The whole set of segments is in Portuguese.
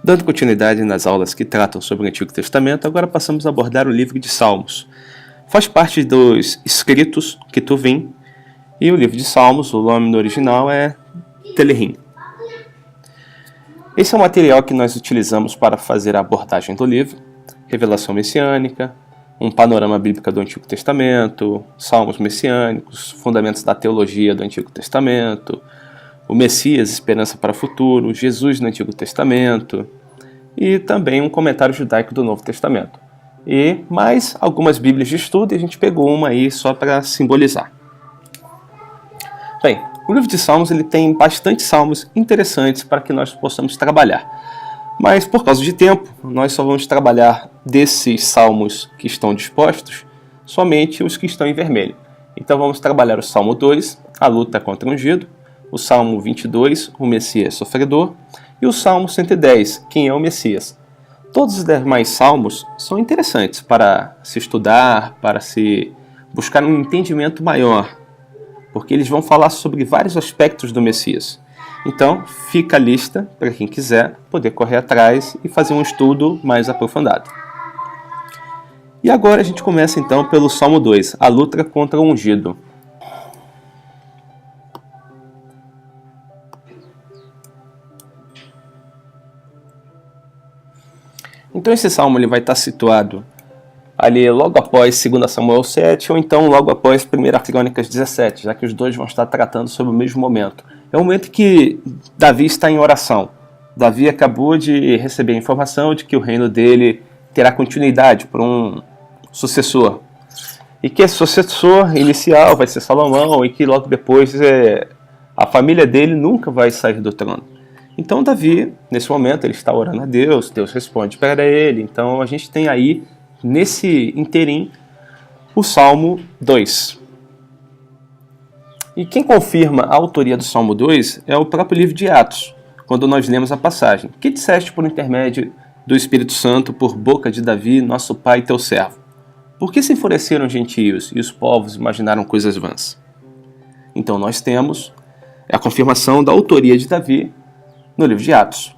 Dando continuidade nas aulas que tratam sobre o Antigo Testamento, agora passamos a abordar o livro de Salmos. Faz parte dos escritos Ketuvim, e o livro de Salmos, o nome no original é Telehim. Esse é o material que nós utilizamos para fazer a abordagem do livro, revelação messiânica, um panorama bíblico do Antigo Testamento, salmos messiânicos, fundamentos da teologia do Antigo Testamento, o Messias, esperança para o futuro, Jesus no Antigo Testamento e também um comentário judaico do Novo Testamento. E mais algumas bíblias de estudo, e a gente pegou uma aí só para simbolizar. Bem, o livro de Salmos ele tem bastante salmos interessantes para que nós possamos trabalhar. Mas por causa de tempo, nós só vamos trabalhar desses salmos que estão dispostos, somente os que estão em vermelho. Então vamos trabalhar o Salmo 2, a luta contra o ungido, o Salmo 22, o Messias sofredor, e o Salmo 110, quem é o Messias. Todos os demais salmos são interessantes para se estudar, para se buscar um entendimento maior, porque eles vão falar sobre vários aspectos do Messias. Então, fica a lista para quem quiser poder correr atrás e fazer um estudo mais aprofundado. E agora a gente começa então pelo Salmo 2, a luta contra o ungido. Então esse salmo ele vai estar situado ali logo após 2 Samuel 7 ou então logo após 1 Crônicas 17, já que os dois vão estar tratando sobre o mesmo momento. É o momento que Davi está em oração. Davi acabou de receber a informação de que o reino dele terá continuidade por um sucessor. E que esse sucessor inicial vai ser Salomão e que logo depois a família dele nunca vai sair do trono. Então Davi, nesse momento, ele está orando a Deus, Deus responde para ele. Então a gente tem aí, nesse interim, o Salmo 2. E quem confirma a autoria do Salmo 2 é o próprio livro de Atos, quando nós lemos a passagem. Que disseste por intermédio do Espírito Santo, por boca de Davi, nosso pai e teu servo? Por que se enfureceram os gentios e os povos imaginaram coisas vãs? Então nós temos a confirmação da autoria de Davi no livro de Atos.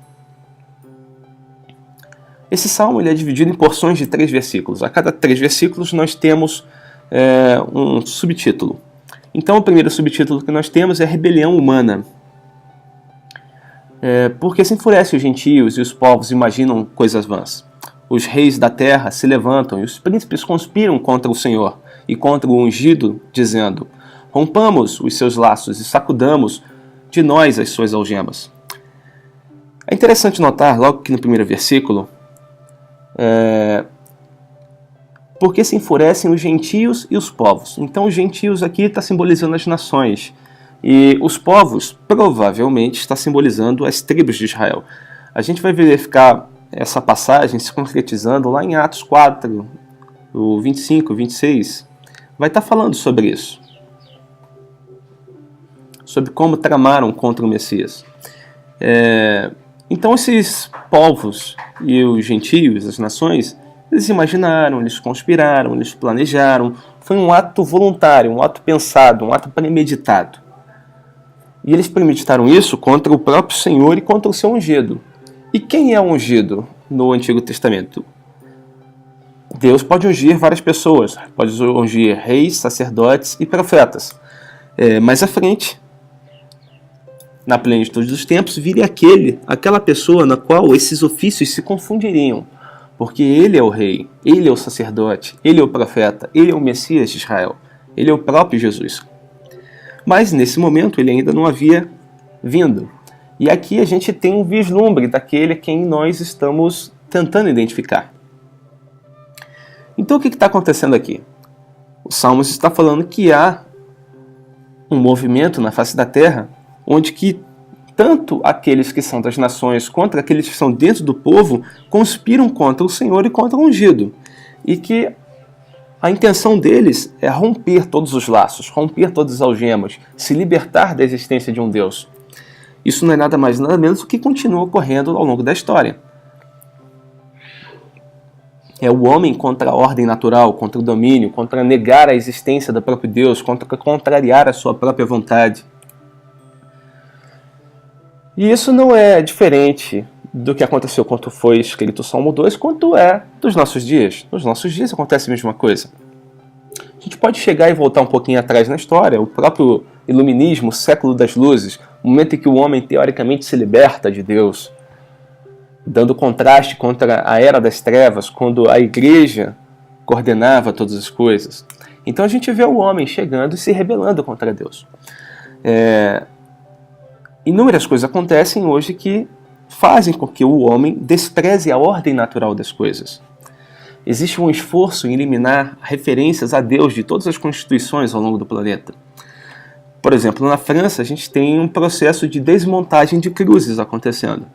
Esse salmo ele é dividido em porções de 3 versículos. A cada 3 versículos nós temos um subtítulo. Então o primeiro subtítulo que nós temos é Rebelião Humana. Porque se enfurecem os gentios e os povos imaginam coisas vãs. Os reis da terra se levantam e os príncipes conspiram contra o Senhor e contra o ungido, dizendo: rompamos os seus laços e sacudamos de nós as suas algemas. É interessante notar, logo que no primeiro versículo, porque se enfurecem os gentios e os povos. Então os gentios aqui está simbolizando as nações. E os povos provavelmente está simbolizando as tribos de Israel. A gente vai verificar essa passagem se concretizando lá em Atos 4, o 25, 26. Vai estar falando sobre isso. Sobre como tramaram contra o Messias. Então esses povos e os gentios, as nações, eles imaginaram, eles conspiraram, eles planejaram. Foi um ato voluntário, um ato pensado, um ato premeditado. E eles premeditaram isso contra o próprio Senhor e contra o seu ungido. E quem é ungido no Antigo Testamento? Deus pode ungir várias pessoas, pode ungir reis, sacerdotes e profetas. Mais à frente, na plenitude dos tempos, viria aquela pessoa na qual esses ofícios se confundiriam. Porque ele é o rei, ele é o sacerdote, ele é o profeta, ele é o Messias de Israel, ele é o próprio Jesus. Mas nesse momento ele ainda não havia vindo. E aqui a gente tem um vislumbre daquele a quem nós estamos tentando identificar. Então o que está acontecendo aqui? O Salmos está falando que há um movimento na face da terra onde que tanto aqueles que são das nações quanto aqueles que são dentro do povo conspiram contra o Senhor e contra o ungido. E que a intenção deles é romper todos os laços, romper todas as algemas, se libertar da existência de um Deus. Isso não é nada mais nada menos do que continua ocorrendo ao longo da história. É o homem contra a ordem natural, contra o domínio, contra negar a existência do próprio Deus, contra contrariar a sua própria vontade. E isso não é diferente do que aconteceu quando foi escrito o Salmo 2, quanto é dos nossos dias. Nos nossos dias acontece a mesma coisa. A gente pode chegar e voltar um pouquinho atrás na história, o próprio Iluminismo, o século das luzes, o momento em que o homem teoricamente se liberta de Deus, dando contraste contra a Era das Trevas, quando a igreja coordenava todas as coisas. Então a gente vê o homem chegando e se rebelando contra Deus. Inúmeras coisas acontecem hoje que fazem com que o homem despreze a ordem natural das coisas. Existe um esforço em eliminar referências a Deus de todas as constituições ao longo do planeta. Por exemplo, na França a gente tem um processo de desmontagem de cruzes acontecendo.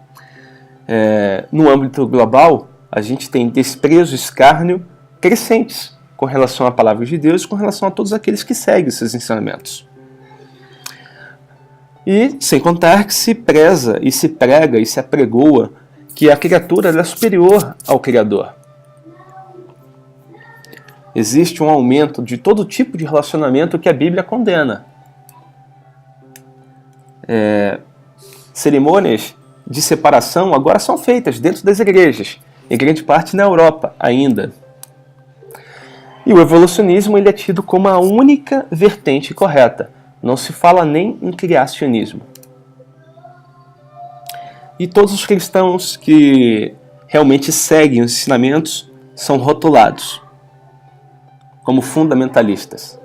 No âmbito global, a gente tem desprezo e escárnio crescentes com relação à palavra de Deus e com relação a todos aqueles que seguem esses ensinamentos. E sem contar que se preza e se prega e se apregoa que a criatura é superior ao Criador. Existe um aumento de todo tipo de relacionamento que a Bíblia condena. Cerimônias de separação agora são feitas dentro das igrejas, em grande parte na Europa ainda. E o evolucionismo ele é tido como a única vertente correta. Não se fala nem em criacionismo. E todos os cristãos que realmente seguem os ensinamentos são rotulados como fundamentalistas.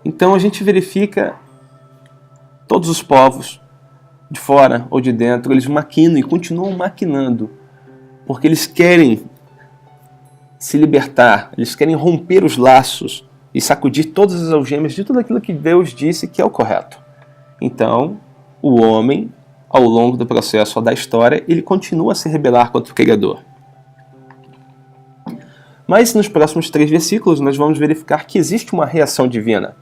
Então a gente verifica todos os povos, de fora ou de dentro, eles maquinam e continuam maquinando, porque eles querem se libertar, eles querem romper os laços e sacudir todas as algemas de tudo aquilo que Deus disse que é o correto. Então, o homem, ao longo do processo da história, ele continua a se rebelar contra o Criador. Mas nos próximos 3 versículos nós vamos verificar que existe uma reação divina.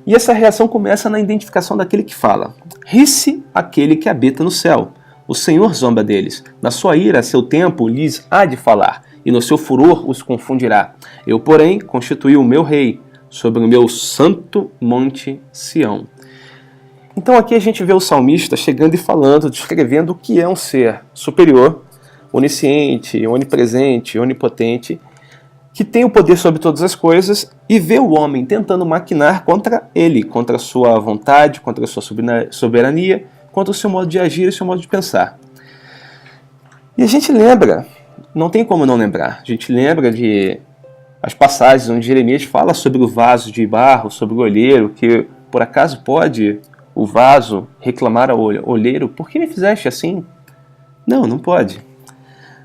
E essa reação começa na identificação daquele que fala. Ri-se aquele que habita no céu. O Senhor zomba deles. Na sua ira, a seu tempo, lhes há de falar, e no seu furor os confundirá. Eu, porém, constituí o meu rei sobre o meu santo monte Sião. Então aqui a gente vê o salmista chegando e falando, descrevendo o que é um ser superior, onisciente, onipresente, onipotente, que tem o poder sobre todas as coisas, e vê o homem tentando maquinar contra ele, contra a sua vontade, contra a sua soberania, contra o seu modo de agir e o seu modo de pensar. E a gente lembra, não tem como não lembrar, a gente lembra de as passagens onde Jeremias fala sobre o vaso de barro, sobre o olheiro, que por acaso pode o vaso reclamar ao olheiro, por que me fizeste assim? Não, não pode.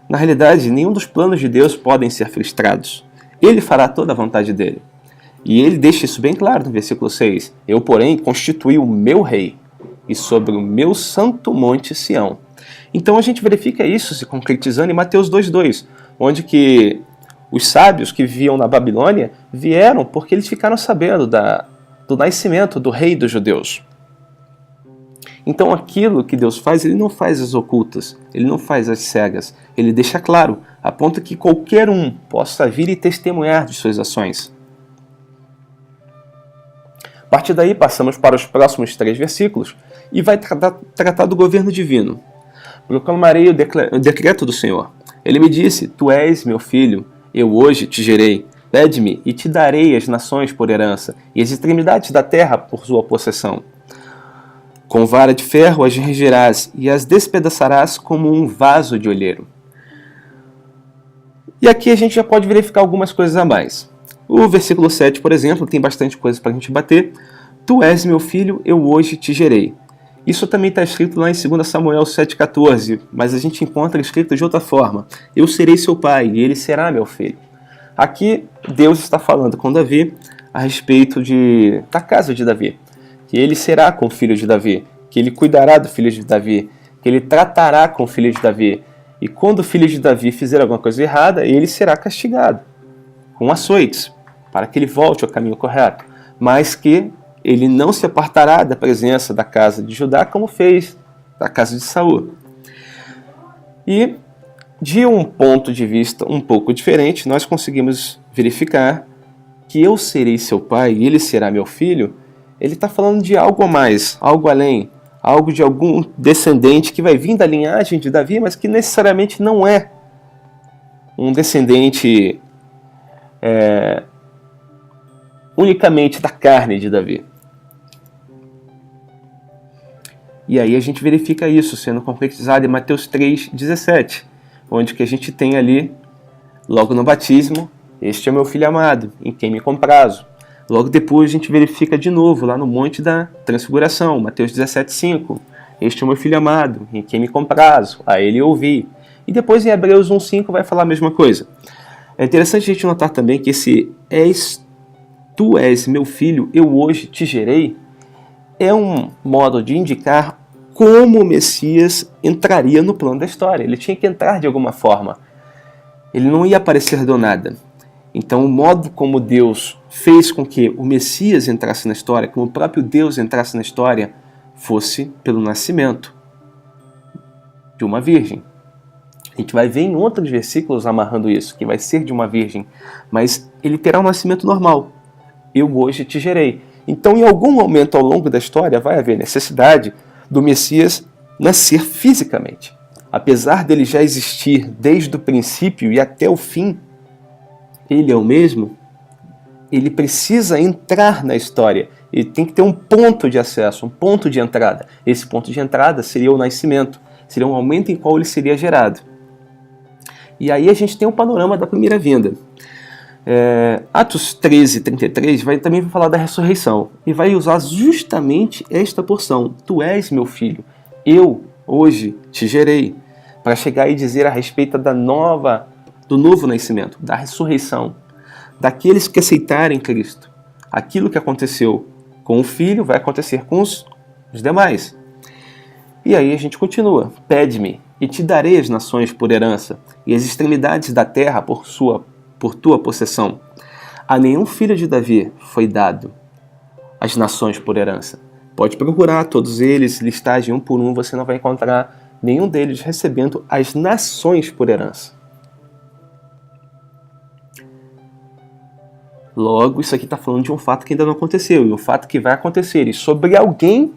Na realidade, nenhum dos planos de Deus podem ser frustrados. Ele fará toda a vontade dele. E ele deixa isso bem claro no versículo 6. Eu, porém, constituí o meu rei, e sobre o meu santo monte Sião. Então a gente verifica isso se concretizando em Mateus 2,2, onde que os sábios que viviam na Babilônia vieram porque eles ficaram sabendo do nascimento do rei dos judeus. Então aquilo que Deus faz, ele não faz as ocultas, ele não faz as cegas, ele deixa claro, a ponto que qualquer um possa vir e testemunhar de suas ações. A partir daí passamos para os próximos 3 versículos e vai tratar do governo divino. Proclamarei o decreto do Senhor. Ele me disse, tu és meu filho, eu hoje te gerei. Pede-me e te darei as nações por herança e as extremidades da terra por sua possessão. Com vara de ferro as regerás e as despedaçarás como um vaso de olheiro. E aqui a gente já pode verificar algumas coisas a mais. O versículo 7, por exemplo, tem bastante coisa para a gente bater. Tu és meu filho, eu hoje te gerei. Isso também está escrito lá em 2 Samuel 7,14, mas a gente encontra escrito de outra forma. Eu serei seu pai e ele será meu filho. Aqui Deus está falando com Davi a respeito da casa de Davi. Que ele será com o filho de Davi, que ele cuidará do filho de Davi, que ele tratará com o filho de Davi. E quando o filho de Davi fizer alguma coisa errada, ele será castigado com açoites, para que ele volte ao caminho correto. Mas que ele não se apartará da presença da casa de Judá, como fez da casa de Saul. E, de um ponto de vista um pouco diferente, nós conseguimos verificar que eu serei seu pai e ele será meu filho. Ele está falando de algo a mais, algo além, algo de algum descendente que vai vir da linhagem de Davi, mas que necessariamente não é um descendente unicamente da carne de Davi. E aí a gente verifica isso sendo concretizado em Mateus 3,17, onde que a gente tem ali, logo no batismo, este é meu filho amado, em quem me comprazo. Logo depois a gente verifica de novo, lá no Monte da Transfiguração, Mateus 17,5, este é meu filho amado, em quem me comprazo, a ele ouvi. E depois em Hebreus 1,5 vai falar a mesma coisa. É interessante a gente notar também que esse tu és meu filho, eu hoje te gerei, é um modo de indicar como o Messias entraria no plano da história. Ele tinha que entrar de alguma forma. Ele não ia aparecer do nada. Então, o modo como Deus fez com que o Messias entrasse na história, como o próprio Deus entrasse na história, fosse pelo nascimento de uma virgem. A gente vai ver em outros versículos amarrando isso, que vai ser de uma virgem, mas ele terá um nascimento normal. Eu hoje te gerei. Então, em algum momento ao longo da história, vai haver necessidade do Messias nascer fisicamente. Apesar dele já existir desde o princípio e até o fim, ele é o mesmo, ele precisa entrar na história. Ele tem que ter um ponto de acesso, um ponto de entrada. Esse ponto de entrada seria o nascimento, seria um momento em qual ele seria gerado. E aí a gente tem um panorama da primeira vinda. Atos 13:33 também vai falar da ressurreição e vai usar justamente esta porção: tu és meu filho, eu hoje te gerei, para chegar e dizer a respeito do novo nascimento, da ressurreição, daqueles que aceitarem Cristo. Aquilo que aconteceu com o filho vai acontecer com os demais. E aí a gente continua: pede-me e te darei as nações por herança e as extremidades da terra por tua possessão. A nenhum filho de Davi foi dado as nações por herança. Pode procurar todos eles, listagem um por um, você não vai encontrar nenhum deles recebendo as nações por herança. Logo, isso aqui está falando de um fato que ainda não aconteceu, e um fato que vai acontecer, e sobre alguém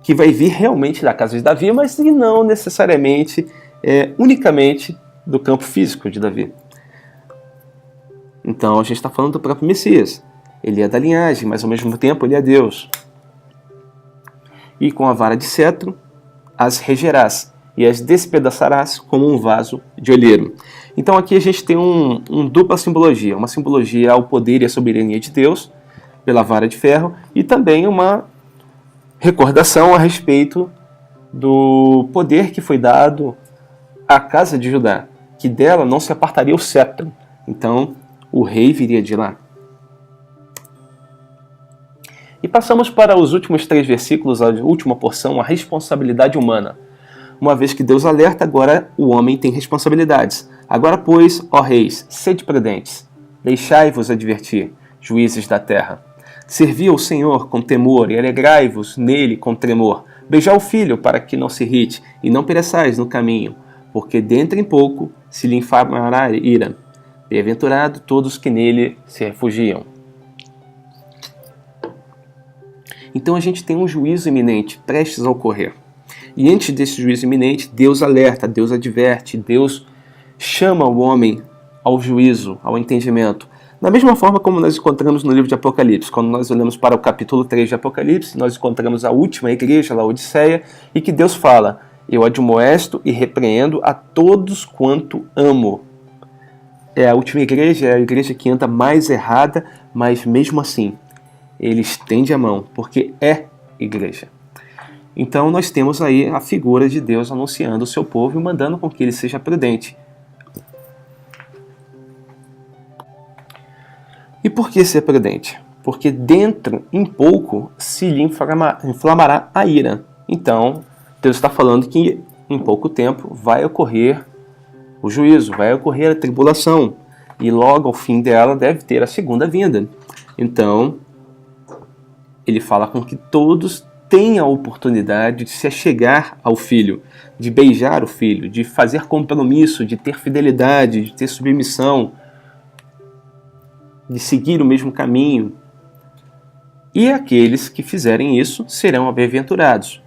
que vai vir realmente da casa de Davi, mas não necessariamente, unicamente do campo físico de Davi. Então a gente está falando do próprio Messias. Ele é da linhagem, mas ao mesmo tempo ele é Deus. E com a vara de cetro as regerás e as despedaçarás como um vaso de olheiro. Então aqui a gente tem uma dupla simbologia. Uma simbologia ao poder e à soberania de Deus pela vara de ferro e também uma recordação a respeito do poder que foi dado à casa de Judá, que dela não se apartaria o cetro. Então o rei viria de lá. E passamos para os últimos 3 versículos, a última porção, a responsabilidade humana. Uma vez que Deus alerta, agora o homem tem responsabilidades. Agora, pois, ó reis, sede prudentes, deixai-vos advertir, juízes da terra. Servi ao Senhor com temor e alegrai-vos nele com tremor. Beijai o filho para que não se irrite e não pereçais no caminho, porque dentro em pouco se lhe inflamará a ira. Bem-aventurado todos que nele se refugiam. Então a gente tem um juízo iminente, prestes a ocorrer. E antes desse juízo iminente, Deus alerta, Deus adverte, Deus chama o homem ao juízo, ao entendimento. Da mesma forma como nós encontramos no livro de Apocalipse. Quando nós olhamos para o capítulo 3 de Apocalipse, nós encontramos a última igreja, Laodiceia, e que Deus fala: eu admoesto e repreendo a todos quanto amo. A última igreja é a igreja que anda mais errada, mas mesmo assim, ele estende a mão, porque é igreja. Então nós temos aí a figura de Deus anunciando o seu povo e mandando com que ele seja prudente. E por que ser prudente? Porque dentro, em pouco, se lhe inflamará a ira. Então, Deus está falando que em pouco tempo vai ocorrer o juízo, vai ocorrer a tribulação. E logo ao fim dela deve ter a segunda vinda. Então, ele fala com que todos tenham a oportunidade de se achegar ao filho, de beijar o filho, de fazer compromisso, de ter fidelidade, de ter submissão, de seguir o mesmo caminho. E aqueles que fizerem isso serão bem-aventurados,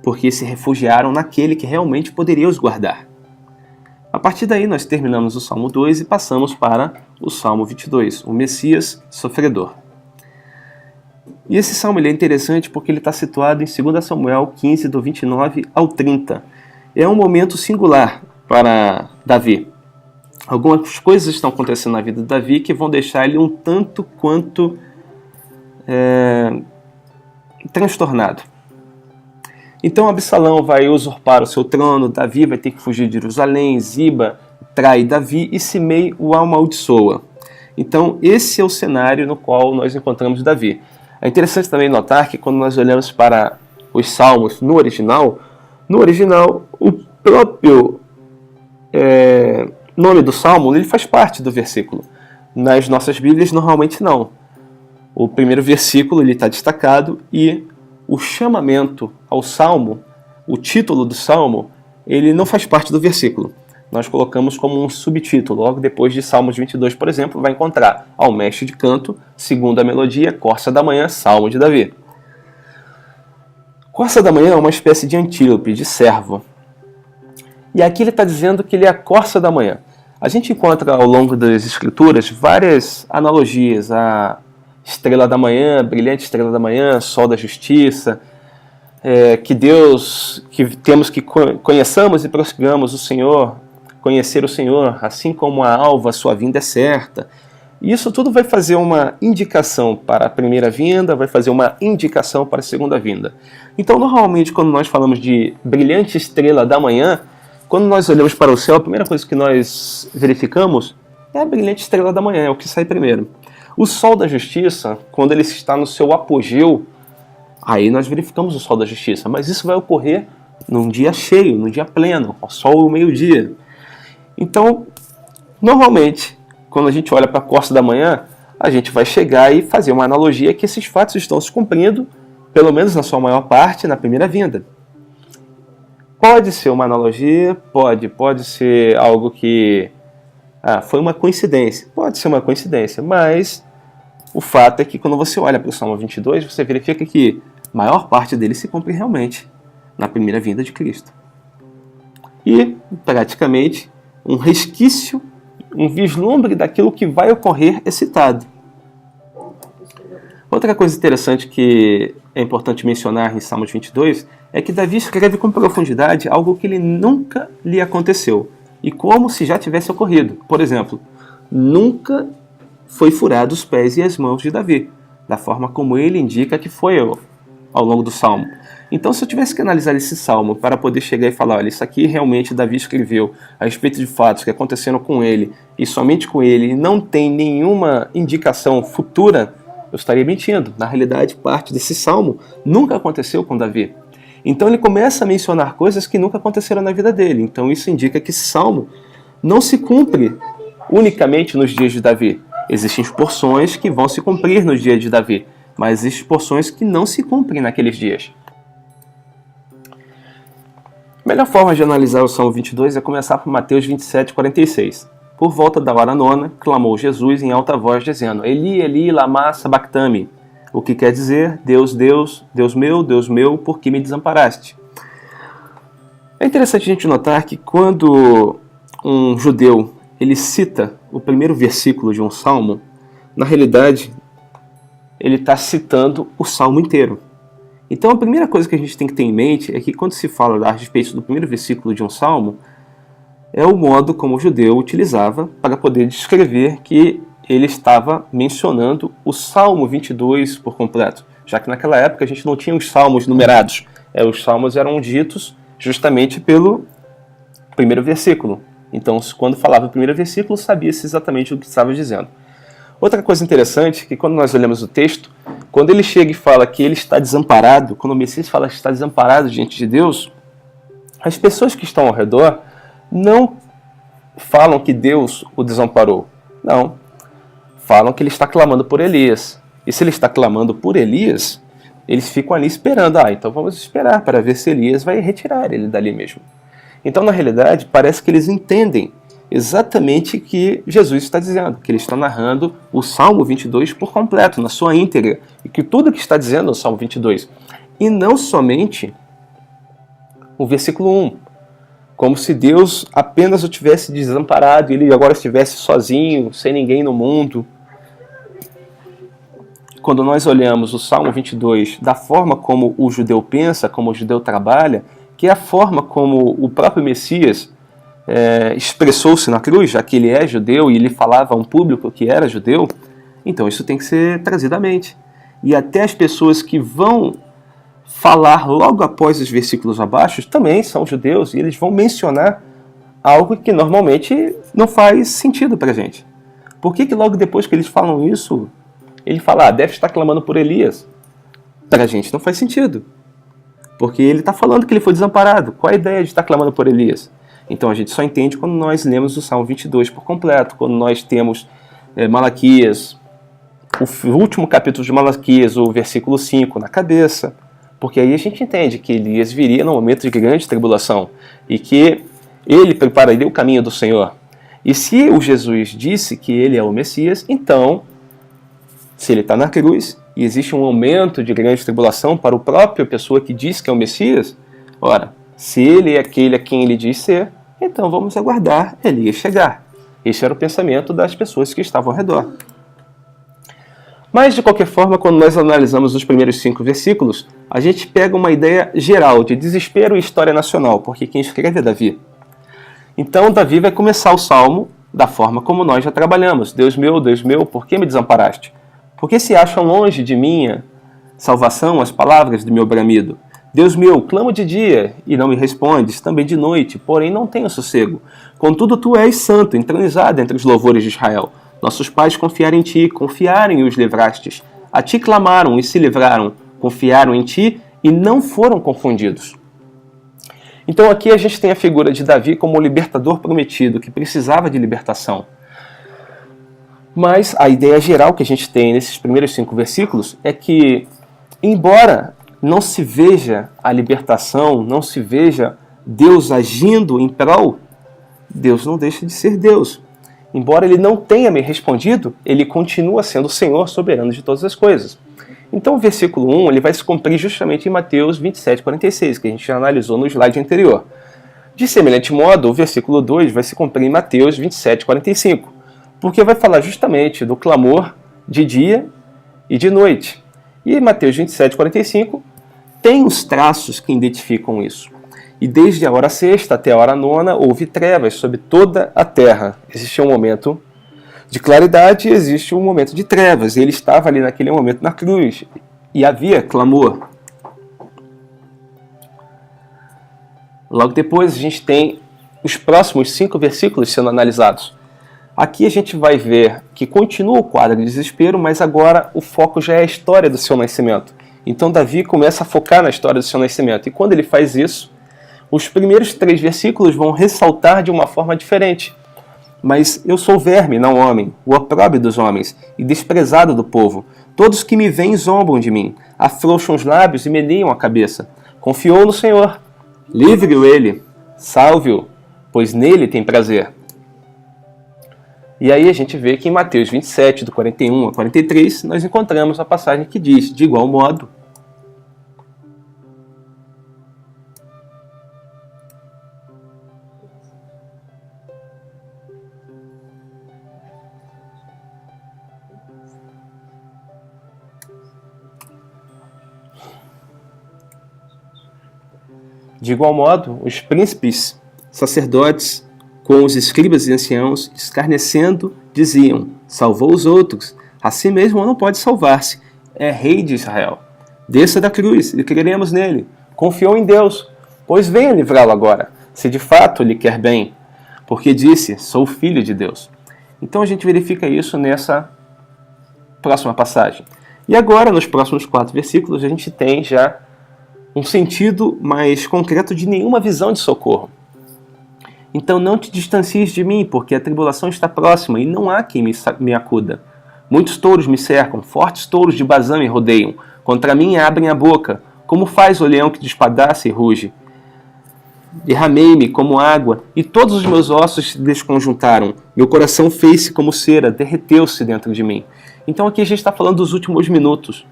porque se refugiaram naquele que realmente poderia os guardar. A partir daí nós terminamos o Salmo 2 e passamos para o Salmo 22, o Messias sofredor. E esse salmo ele é interessante porque ele está situado em 2 Samuel 15, do 29 ao 30. É um momento singular para Davi. Algumas coisas estão acontecendo na vida de Davi que vão deixar ele um tanto quanto transtornado. Então Absalão vai usurpar o seu trono, Davi vai ter que fugir de Jerusalém, Ziba trai Davi e Simei o amaldiçoa. Então esse é o cenário no qual nós encontramos Davi. É interessante também notar que quando nós olhamos para os salmos no original o próprio nome do salmo ele faz parte do versículo. Nas nossas Bíblias normalmente não. O primeiro versículo ele está destacado e o chamamento ao salmo, o título do salmo, ele não faz parte do versículo. Nós colocamos como um subtítulo. Logo depois de Salmos 22, por exemplo, vai encontrar ao mestre de canto, segundo a melodia, Corça da Manhã, Salmo de Davi. Corça da Manhã é uma espécie de antílope, de cervo. E aqui ele está dizendo que ele é a corça da manhã. A gente encontra ao longo das escrituras várias analogias a estrela da manhã, brilhante estrela da manhã, sol da justiça, que temos que conheçamos e prossigamos o Senhor, conhecer o Senhor, assim como a alva, a sua vinda é certa. E isso tudo vai fazer uma indicação para a primeira vinda, vai fazer uma indicação para a segunda vinda. Então, normalmente, quando nós falamos de brilhante estrela da manhã, quando nós olhamos para o céu, a primeira coisa que nós verificamos é a brilhante estrela da manhã, é o que sai primeiro. O sol da justiça, quando ele está no seu apogeu, aí nós verificamos o sol da justiça, mas isso vai ocorrer num dia cheio, num dia pleno, ao sol ao meio-dia. Então, normalmente, quando a gente olha para a corça da manhã, a gente vai chegar e fazer uma analogia que esses fatos estão se cumprindo, pelo menos na sua maior parte, na primeira vinda. Pode ser uma analogia, pode ser algo que foi uma coincidência. Pode ser uma coincidência, mas o fato é que quando você olha para o Salmo 22, você verifica que a maior parte dele se cumpre realmente na primeira vinda de Cristo. E, praticamente, um resquício, um vislumbre daquilo que vai ocorrer é citado. Outra coisa interessante que é importante mencionar em Salmos 22 é que Davi escreve com profundidade algo que ele nunca lhe aconteceu e como se já tivesse ocorrido. Por exemplo, nunca foi furado os pés e as mãos de Davi, da forma como ele indica que foi ao longo do Salmo. Então, se eu tivesse que analisar esse Salmo para poder chegar e falar, olha, isso aqui realmente Davi escreveu a respeito de fatos que aconteceram com ele e somente com ele, e não tem nenhuma indicação futura, eu estaria mentindo. Na realidade, parte desse Salmo nunca aconteceu com Davi. Então ele começa a mencionar coisas que nunca aconteceram na vida dele. Então isso indica que esse Salmo não se cumpre unicamente nos dias de Davi. Existem porções que vão se cumprir nos dias de Davi, mas existem porções que não se cumprem naqueles dias. A melhor forma de analisar o Salmo 22 é começar por Mateus 27, 46. Por volta da hora nona, clamou Jesus em alta voz, dizendo, Eli, Eli, lama sabachthani, o que quer dizer, Deus, Deus, Deus meu, por que me desamparaste? É interessante a gente notar que quando um judeu ele cita o primeiro versículo de um salmo, na realidade, ele está citando o salmo inteiro. Então a primeira coisa que a gente tem que ter em mente é que quando se fala a respeito do primeiro versículo de um salmo, é o modo como o judeu utilizava para poder descrever que ele estava mencionando o Salmo 22 por completo, já que naquela época a gente não tinha os salmos numerados. Os salmos eram ditos justamente pelo primeiro versículo. Então, quando falava o primeiro versículo, sabia-se exatamente o que estava dizendo. Outra coisa interessante é que quando nós olhamos o texto, quando ele chega e fala que ele está desamparado, quando o Messias fala que está desamparado diante de Deus, as pessoas que estão ao redor não falam que Deus o desamparou. Não. Falam que ele está clamando por Elias. E se ele está clamando por Elias, eles ficam ali esperando. Então vamos esperar para ver se Elias vai retirar ele dali mesmo. Então, na realidade, parece que eles entendem exatamente o que Jesus está dizendo, que ele está narrando o Salmo 22 por completo, na sua íntegra, e que tudo que está dizendo é o Salmo 22, e não somente o versículo 1, como se Deus apenas o tivesse desamparado e ele agora estivesse sozinho, sem ninguém no mundo. Quando nós olhamos o Salmo 22 da forma como o judeu pensa, como o judeu trabalha, que é a forma como o próprio Messias expressou-se na cruz, já que ele é judeu e ele falava a um público que era judeu, então isso tem que ser trazido à mente. E até as pessoas que vão falar logo após os versículos abaixo também são judeus e eles vão mencionar algo que normalmente não faz sentido para a gente. Por que logo depois que eles falam isso, ele fala, deve estar clamando por Elias? Para a gente não faz sentido. Porque ele está falando que ele foi desamparado. Qual a ideia de estar clamando por Elias? Então a gente só entende quando nós lemos o Salmo 22 por completo, quando nós temos Malaquias, o último capítulo de Malaquias, o versículo 5 na cabeça, porque aí a gente entende que Elias viria num momento de grande tribulação e que ele prepararia o caminho do Senhor. E se o Jesus disse que ele é o Messias, então, se ele está na cruz e existe um momento de grande tribulação para a própria pessoa que diz que é o Messias, ora, se ele é aquele a quem ele diz ser, então vamos aguardar Elias chegar. Esse era o pensamento das pessoas que estavam ao redor. Mas, de qualquer forma, quando nós analisamos os primeiros 5 versículos, a gente pega uma ideia geral de desespero e história nacional, porque quem escreve é Davi. Então, Davi vai começar o Salmo da forma como nós já trabalhamos. Deus meu, por que me desamparaste? Por que se acham longe de minha salvação as palavras do meu bramido? Deus meu, clamo de dia e não me respondes, também de noite, porém não tenho sossego. Contudo, tu és santo, entronizado entre os louvores de Israel. Nossos pais confiaram em ti, confiaram e os livrastes. A ti clamaram e se livraram, confiaram em ti e não foram confundidos. Então aqui a gente tem a figura de Davi como o libertador prometido, que precisava de libertação. Mas a ideia geral que a gente tem nesses primeiros 5 versículos é que, embora não se veja a libertação, não se veja Deus agindo em prol, Deus não deixa de ser Deus. Embora ele não tenha me respondido, ele continua sendo o Senhor soberano de todas as coisas. Então o versículo 1 ele vai se cumprir justamente em Mateus 27:46, que a gente já analisou no slide anterior. De semelhante modo, o versículo 2 vai se cumprir em Mateus 27:45, porque vai falar justamente do clamor de dia e de noite. E Mateus 27:45 tem os traços que identificam isso. E desde a hora sexta até a hora nona houve trevas sobre toda a terra. Existe um momento de claridade e existe um momento de trevas. Ele estava ali naquele momento na cruz e havia clamor. Logo depois a gente tem os próximos 5 versículos sendo analisados. Aqui a gente vai ver que continua o quadro de desespero, mas agora o foco já é a história do seu nascimento. Então Davi começa a focar na história do seu nascimento. E quando ele faz isso, os primeiros 3 versículos vão ressaltar de uma forma diferente. Mas eu sou verme, não homem, o opróbrio dos homens, e desprezado do povo. Todos que me veem zombam de mim, afrouxam os lábios e meneiam a cabeça. Confiou no Senhor. Livre-o ele, salve-o, pois nele tem prazer. E aí a gente vê que em Mateus 27, do 41 a 43, nós encontramos a passagem que diz, de igual modo, os príncipes, sacerdotes, com os escribas e anciãos, escarnecendo, diziam, salvou os outros, a si mesmo não pode salvar-se, é rei de Israel. Desça da cruz e creremos nele. Confiou em Deus, pois venha livrá-lo agora, se de fato lhe quer bem, porque disse, sou filho de Deus. Então a gente verifica isso nessa próxima passagem. E agora, nos próximos 4 versículos, a gente tem já um sentido mais concreto de nenhuma visão de socorro. Então não te distancies de mim, porque a tribulação está próxima e não há quem me acuda. Muitos touros me cercam, fortes touros de Bazã me rodeiam. Contra mim abrem a boca, como faz o leão que despedaça e ruge. Derramei-me como água, e todos os meus ossos se desconjuntaram. Meu coração fez-se como cera, derreteu-se dentro de mim. Então aqui a gente está falando dos últimos minutos.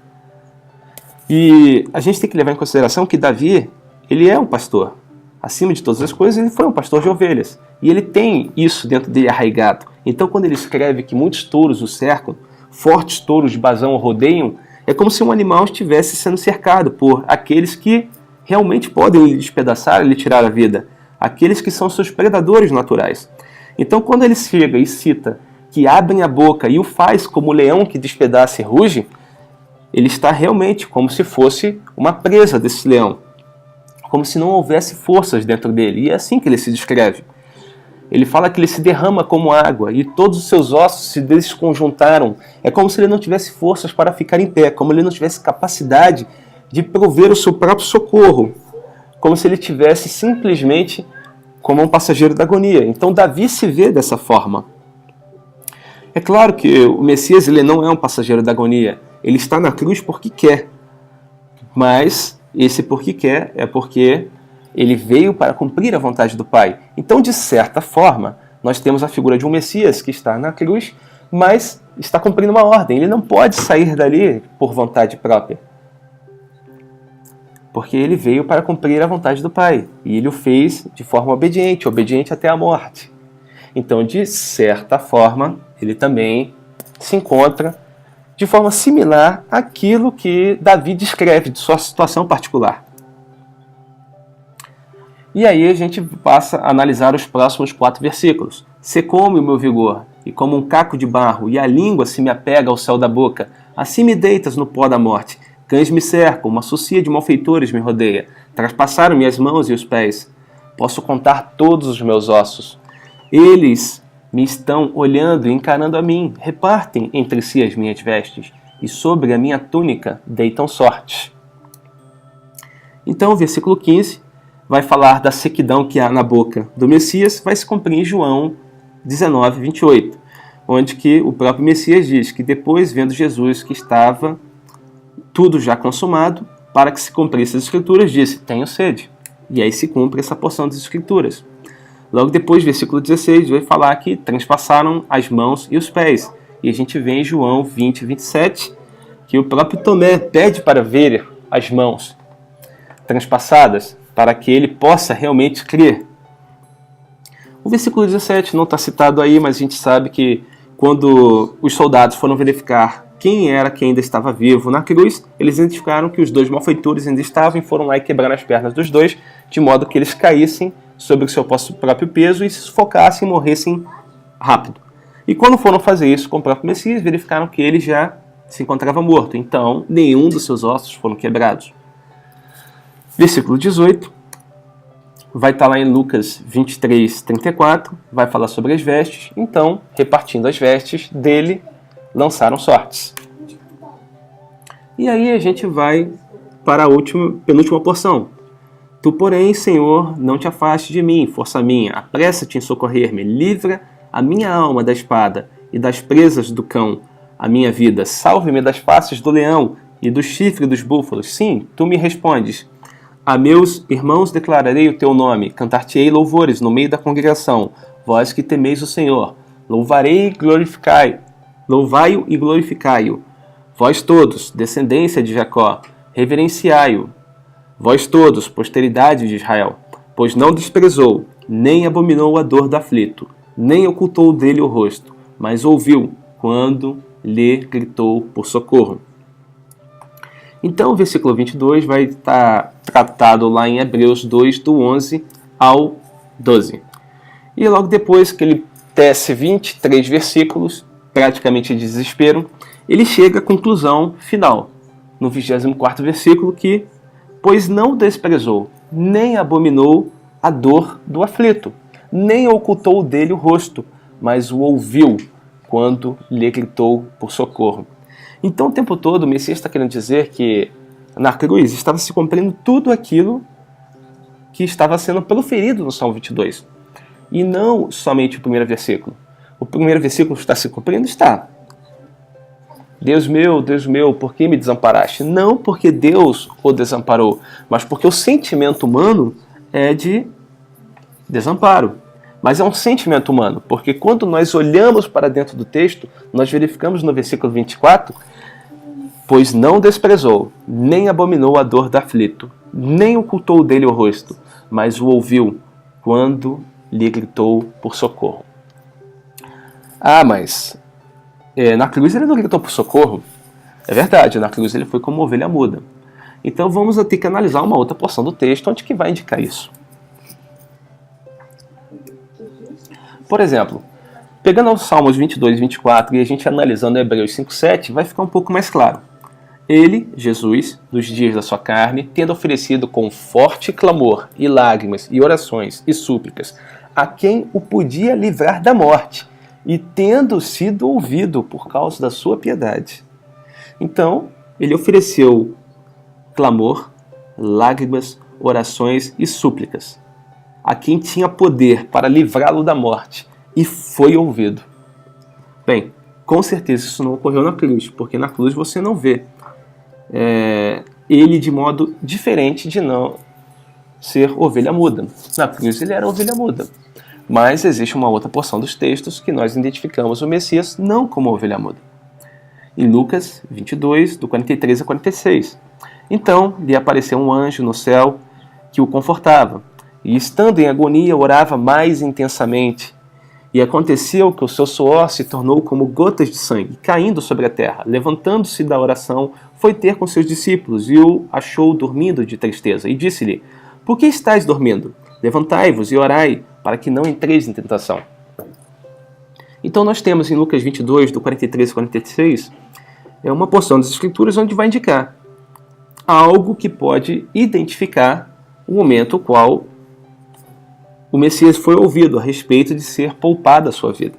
E a gente tem que levar em consideração que Davi, ele é um pastor. Acima de todas as coisas, ele foi um pastor de ovelhas. E ele tem isso dentro dele arraigado. Então quando ele escreve que muitos touros o cercam, fortes touros de Bazão o rodeiam, é como se um animal estivesse sendo cercado por aqueles que realmente podem lhe despedaçar e lhe tirar a vida. Aqueles que são seus predadores naturais. Então quando ele chega e cita que abrem a boca e o faz como o leão que despedaça e ruge, ele está realmente como se fosse uma presa desse leão. Como se não houvesse forças dentro dele. E é assim que ele se descreve. Ele fala que ele se derrama como água e todos os seus ossos se desconjuntaram. É como se ele não tivesse forças para ficar em pé, como ele não tivesse capacidade de prover o seu próprio socorro, como se ele tivesse simplesmente como um passageiro da agonia. Então Davi se vê dessa forma. É claro que o Messias ele não é um passageiro da agonia, ele está na cruz porque quer, mas esse porque quer é porque ele veio para cumprir a vontade do Pai. Então, de certa forma, nós temos a figura de um Messias que está na cruz, mas está cumprindo uma ordem. Ele não pode sair dali por vontade própria. Porque ele veio para cumprir a vontade do Pai. E ele o fez de forma obediente, obediente até a morte. Então, de certa forma, ele também se encontra de forma similar àquilo que Davi descreve de sua situação particular. E aí a gente passa a analisar os próximos 4 versículos. Secou-me o meu vigor, e como um caco de barro, e a língua se me apega ao céu da boca, assim me deitas no pó da morte. Cães me cercam, uma sucia de malfeitores me rodeia. Traspassaram-me as mãos e os pés. Posso contar todos os meus ossos. Eles me estão olhando e encarando a mim. Repartem entre si as minhas vestes, e sobre a minha túnica deitam sorte. Então, o versículo 15 vai falar da sequidão que há na boca do Messias, vai se cumprir em João 19, 28, onde que o próprio Messias diz que depois, vendo Jesus que estava tudo já consumado, para que se cumprisse as Escrituras, disse, tenho sede. E aí se cumpre essa porção das Escrituras. Logo depois, versículo 16, vai falar que transpassaram as mãos e os pés. E a gente vê em João 20, 27, que o próprio Tomé pede para ver as mãos transpassadas, para que ele possa realmente crer. O versículo 17 não está citado aí, mas a gente sabe que quando os soldados foram verificar quem era que ainda estava vivo na cruz, eles identificaram que os 2 malfeitores ainda estavam e foram lá e quebraram as pernas dos 2, de modo que eles caíssem sobre o seu próprio peso e se sufocassem e morressem rápido. E quando foram fazer isso com o próprio Messias, verificaram que ele já se encontrava morto, então nenhum dos seus ossos foram quebrados. Versículo 18, vai estar lá em Lucas 23, 34, vai falar sobre as vestes. Então, repartindo as vestes dele, lançaram sortes. E aí a gente vai para a penúltima porção. Tu, porém, Senhor, não te afaste de mim, força minha, apressa-te em socorrer-me, livra a minha alma da espada e das presas do cão, a minha vida, salve-me das faces do leão e do chifre dos búfalos. Sim, tu me respondes. A meus irmãos declararei o teu nome, cantar-te-ei louvores no meio da congregação, vós que temeis o Senhor. Louvai-o e glorificai-o. Vós todos, descendência de Jacó, reverenciai-o. Vós todos, posteridade de Israel, pois não desprezou, nem abominou a dor do aflito, nem ocultou dele o rosto, mas ouviu quando lhe gritou por socorro. Então o versículo 22 vai estar tratado lá em Hebreus 2, do 11 ao 12. E logo depois que ele tece 23 versículos, praticamente de desespero, ele chega à conclusão final, no 24º versículo, que pois não desprezou, nem abominou a dor do aflito, nem ocultou dele o rosto, mas o ouviu quando lhe gritou por socorro. Então, o tempo todo, o Messias está querendo dizer que na cruz estava se cumprindo tudo aquilo que estava sendo proferido no Salmo 22. E não somente o primeiro versículo. O primeiro versículo está se cumprindo? Está. Deus meu, por que me desamparaste? Não porque Deus o desamparou, mas porque o sentimento humano é de Desamparo. Mas é um sentimento humano, porque quando nós olhamos para dentro do texto, nós verificamos no versículo 24, pois não desprezou, nem abominou a dor do aflito, nem ocultou dele o rosto, mas o ouviu quando lhe gritou por socorro. Mas na cruz ele não gritou por socorro. É verdade, na cruz ele foi como ovelha muda. Então vamos ter que analisar uma outra porção do texto onde que vai indicar isso. Por exemplo, pegando os Salmos 22 e 24 e a gente analisando Hebreus 5:7, vai ficar um pouco mais claro. Ele, Jesus, nos dias da sua carne, tendo oferecido com forte clamor e lágrimas e orações e súplicas a quem o podia livrar da morte, e tendo sido ouvido por causa da sua piedade. Então, ele ofereceu clamor, lágrimas, orações e súplicas a quem tinha poder para livrá-lo da morte, e foi ouvido. Bem, com certeza isso não ocorreu na cruz, porque na cruz você não vê ele de modo diferente de não ser ovelha muda. Na cruz ele era ovelha muda. Mas existe uma outra porção dos textos que nós identificamos o Messias não como ovelha muda. Em Lucas 22, do 43 a 46. Então lhe apareceu um anjo no céu que o confortava, e estando em agonia orava mais intensamente. E aconteceu que o seu suor se tornou como gotas de sangue, caindo sobre a terra. Levantando-se da oração, foi ter com seus discípulos, e o achou dormindo de tristeza, e disse-lhe: por que estáis dormindo? Levantai-vos e orai, para que não entreis em tentação. Então nós temos em Lucas 22, do 43 ao 46, uma porção das Escrituras onde vai indicar algo que pode identificar o momento no qual o Messias foi ouvido a respeito de ser poupada a sua vida.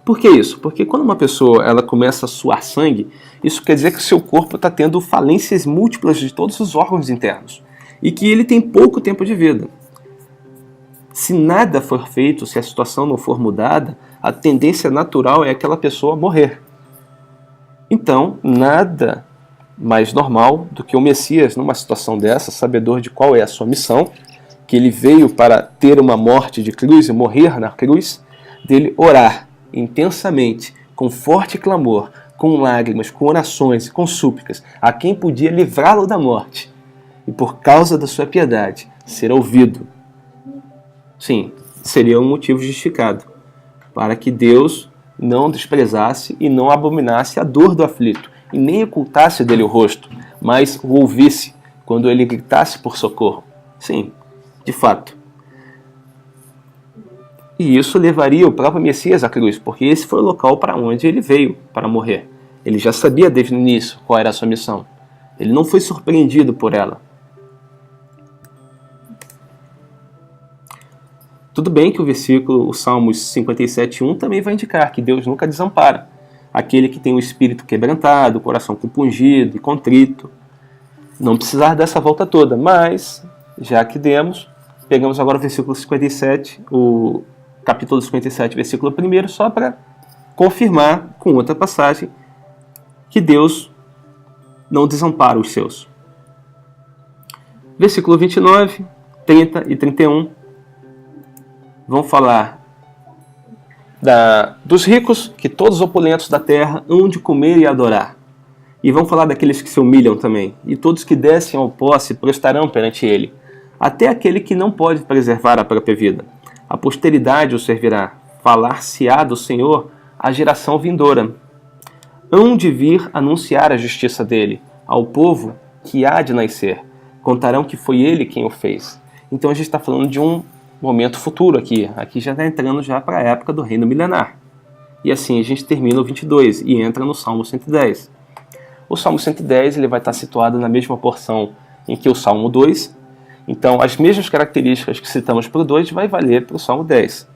Por que isso? Porque quando uma pessoa ela começa a suar sangue, isso quer dizer que o seu corpo está tendo falências múltiplas de todos os órgãos internos e que ele tem pouco tempo de vida. Se nada for feito, se a situação não for mudada, a tendência natural é aquela pessoa morrer. Então, nada mais normal do que o Messias, numa situação dessa, sabedor de qual é a sua missão, que ele veio para ter uma morte de cruz e morrer na cruz, dele orar intensamente, com forte clamor, com lágrimas, com orações e com súplicas, a quem podia livrá-lo da morte, e por causa da sua piedade, ser ouvido. Sim, seria um motivo justificado, para que Deus não desprezasse e não abominasse a dor do aflito, e nem ocultasse dele o rosto, mas o ouvisse quando ele gritasse por socorro. Sim, de fato. E isso levaria o próprio Messias à cruz, porque esse foi o local para onde ele veio para morrer. Ele já sabia desde o início qual era a sua missão. Ele não foi surpreendido por ela. Tudo bem que o Salmos 57:1 também vai indicar que Deus nunca desampara aquele que tem o espírito quebrantado, o coração compungido e contrito. Não precisar dessa volta toda, mas, já que pegamos agora o versículo 57, o capítulo 57, versículo 1, só para confirmar com outra passagem que Deus não desampara os seus. Versículo 29, 30 e 31 vão falar dos ricos, que todos os opulentos da terra hão de comer e adorar. E vão falar daqueles que se humilham também. E todos que descem ao pó se prostrarão perante ele. Até aquele que não pode preservar a própria vida. A posteridade o servirá. Falar-se-á do Senhor a geração vindoura. Hão de vir anunciar a justiça dele ao povo que há de nascer. Contarão que foi ele quem o fez. Então a gente está falando de um momento futuro aqui. Aqui já está entrando já para a época do reino milenar. E assim a gente termina o 22 e entra no Salmo 110. O Salmo 110 ele vai estar situado na mesma porção em que o Salmo 2. Então as mesmas características que citamos para o 2 vai valer para o Salmo 10.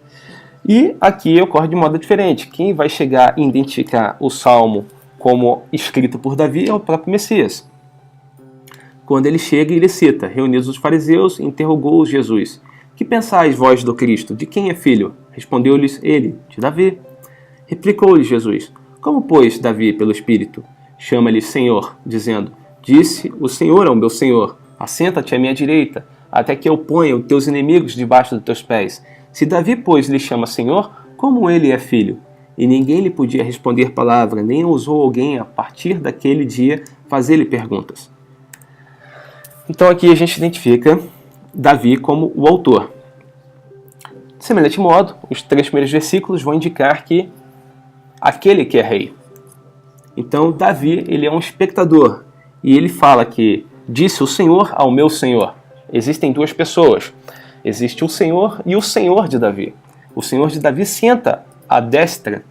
E aqui ocorre de modo diferente. Quem vai chegar e identificar o Salmo como escrito por Davi é o próprio Messias. Quando ele chega e ele cita: reunidos os fariseus, interrogou-os Jesus: que pensais vós do Cristo? De quem é filho? Respondeu-lhes ele: de Davi. Replicou-lhe Jesus: como, pois, Davi, pelo Espírito, chama-lhe Senhor, dizendo: disse o Senhor ao meu Senhor: assenta-te à minha direita, até que eu ponha os teus inimigos debaixo dos teus pés. Se Davi, pois, lhe chama Senhor, como ele é filho? E ninguém lhe podia responder palavra, nem ousou alguém, a partir daquele dia, fazer-lhe perguntas. Então aqui a gente identifica Davi como o autor. De semelhante modo, os 3 primeiros versículos vão indicar que aquele que é rei. Então Davi, ele é um espectador, e ele fala que disse o Senhor ao meu Senhor. Existem 2 pessoas. Existe o Senhor e o Senhor de Davi. O Senhor de Davi senta à destra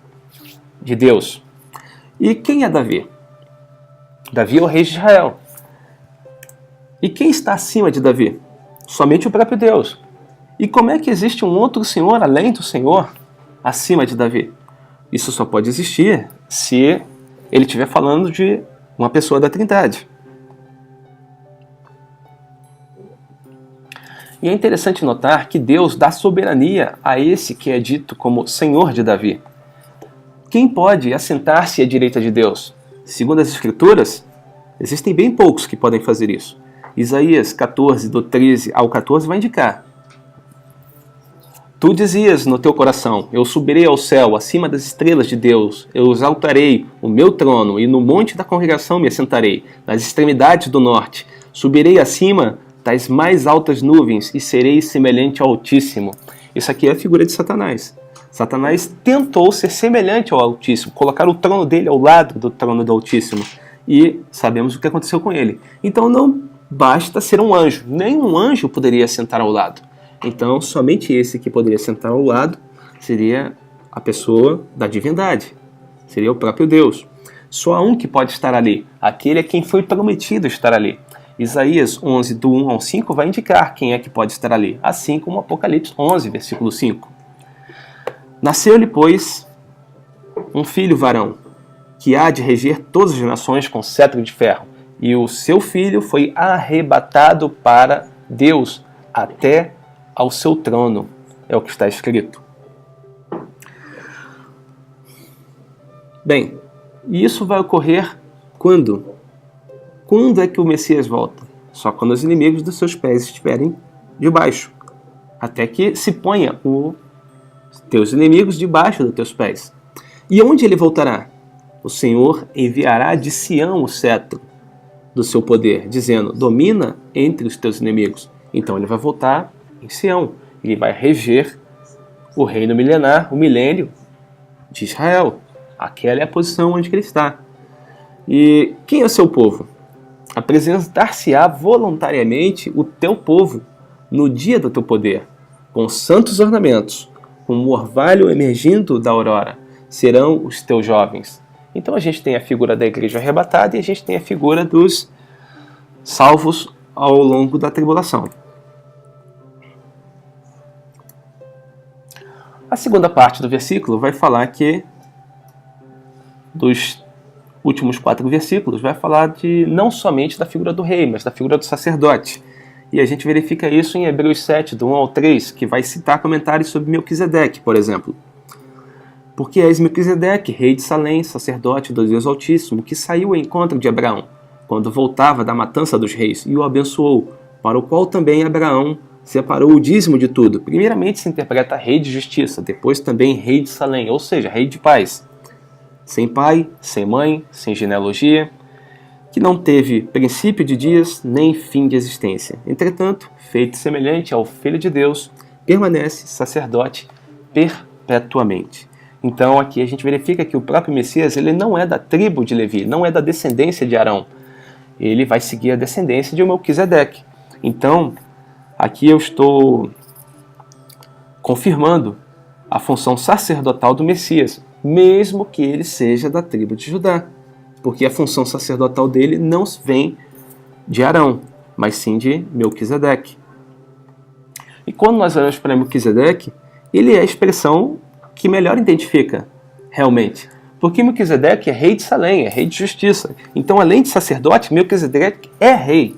de Deus. E quem é Davi? Davi é o rei de Israel. E quem está acima de Davi? Somente o próprio Deus. E como é que existe um outro Senhor além do Senhor acima de Davi? Isso só pode existir se ele estiver falando de uma pessoa da Trindade. E é interessante notar que Deus dá soberania a esse que é dito como Senhor de Davi. Quem pode assentar-se à direita de Deus? Segundo as Escrituras, existem bem poucos que podem fazer isso. Isaías 14, do 13 ao 14, vai indicar. Tu dizias no teu coração, eu subirei ao céu, acima das estrelas de Deus, eu exaltarei o meu trono, e no monte da congregação me assentarei, nas extremidades do norte. Subirei acima das mais altas nuvens, e serei semelhante ao Altíssimo. Isso aqui é a figura de Satanás. Satanás tentou ser semelhante ao Altíssimo, colocar o trono dele ao lado do trono do Altíssimo. E sabemos o que aconteceu com ele. Então não basta ser um anjo, nenhum anjo poderia sentar ao lado. Então somente esse que poderia sentar ao lado seria a pessoa da divindade, seria o próprio Deus. Só há um que pode estar ali, aquele a quem foi prometido estar ali. Isaías 11, do 1 ao 5, vai indicar quem é que pode estar ali, assim como Apocalipse 11, versículo 5. Nasceu-lhe, pois, um filho varão, que há de reger todas as nações com cetro de ferro, e o seu filho foi arrebatado para Deus até ao seu trono, é o que está escrito. Bem, e isso vai ocorrer quando? Quando é que o Messias volta? Só quando os inimigos dos seus pés estiverem debaixo, até que se ponha os teus inimigos debaixo dos teus pés. E onde ele voltará? O Senhor enviará de Sião o cetro do seu poder, dizendo, domina entre os teus inimigos. Então ele vai voltar em Sião, ele vai reger o reino milenar, o milênio de Israel. Aquela é a posição onde ele está. E quem é o seu povo? Apresentar-se-á voluntariamente o teu povo no dia do teu poder, com santos ornamentos, com um orvalho emergindo da aurora, serão os teus jovens. Então a gente tem a figura da igreja arrebatada e a gente tem a figura dos salvos ao longo da tribulação. A segunda parte do versículo vai falar que, dos últimos 4 versículos, vai falar de não somente da figura do rei, mas da figura do sacerdote. E a gente verifica isso em Hebreus 7, do 1 ao 3, que vai citar comentários sobre Melquisedeque, por exemplo. Porque és Melquisedeque, rei de Salém, sacerdote do Deus Altíssimo, que saiu ao encontro de Abraão, quando voltava da matança dos reis, e o abençoou, para o qual também Abraão separou o dízimo de tudo. Primeiramente se interpreta rei de justiça, depois também rei de Salém, ou seja, rei de paz. Sem pai, sem mãe, sem genealogia, que não teve princípio de dias nem fim de existência. Entretanto, feito semelhante ao Filho de Deus, permanece sacerdote perpetuamente. Então aqui a gente verifica que o próprio Messias ele não é da tribo de Levi, não é da descendência de Arão. Ele vai seguir a descendência de Melquisedeque. Então, aqui eu estou confirmando a função sacerdotal do Messias, mesmo que ele seja da tribo de Judá, porque a função sacerdotal dele não vem de Arão, mas sim de Melquisedeque. E quando nós olhamos para Melquisedeque, ele é a expressão que melhor identifica realmente, porque Melquisedeque é rei de Salém, é rei de justiça. Então, além de sacerdote, Melquisedeque é rei.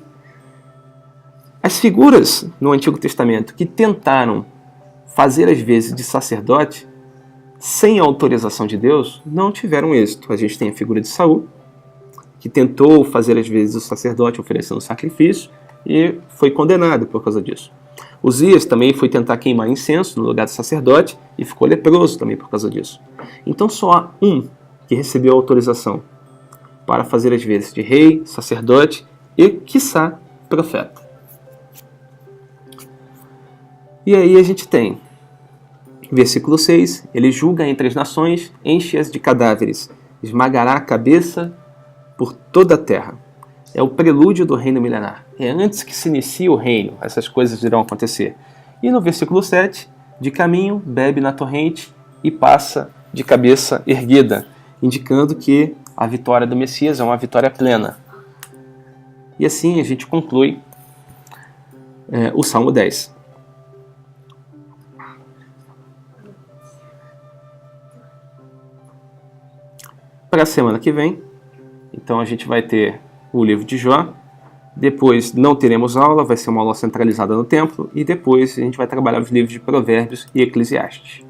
As figuras no Antigo Testamento que tentaram fazer as vezes de sacerdote sem a autorização de Deus, não tiveram êxito. A gente tem a figura de Saul, que tentou fazer as vezes do sacerdote oferecendo sacrifício, e foi condenado por causa disso. Uzias também foi tentar queimar incenso no lugar do sacerdote e ficou leproso também por causa disso. Então só há um que recebeu autorização para fazer as vezes de rei, sacerdote e, quiçá, profeta. E aí a gente tem, versículo 6, ele julga entre as nações, enche-as de cadáveres, esmagará a cabeça por toda a terra. É o prelúdio do reino milenar. É antes que se inicie o reino, essas coisas irão acontecer. E no versículo 7, de caminho, bebe na torrente e passa de cabeça erguida, indicando que a vitória do Messias é uma vitória plena. E assim a gente conclui o Salmo 10. Para a semana que vem, então a gente vai ter o livro de Jó, depois não teremos aula, vai ser uma aula centralizada no templo, e depois a gente vai trabalhar os livros de Provérbios e Eclesiastes.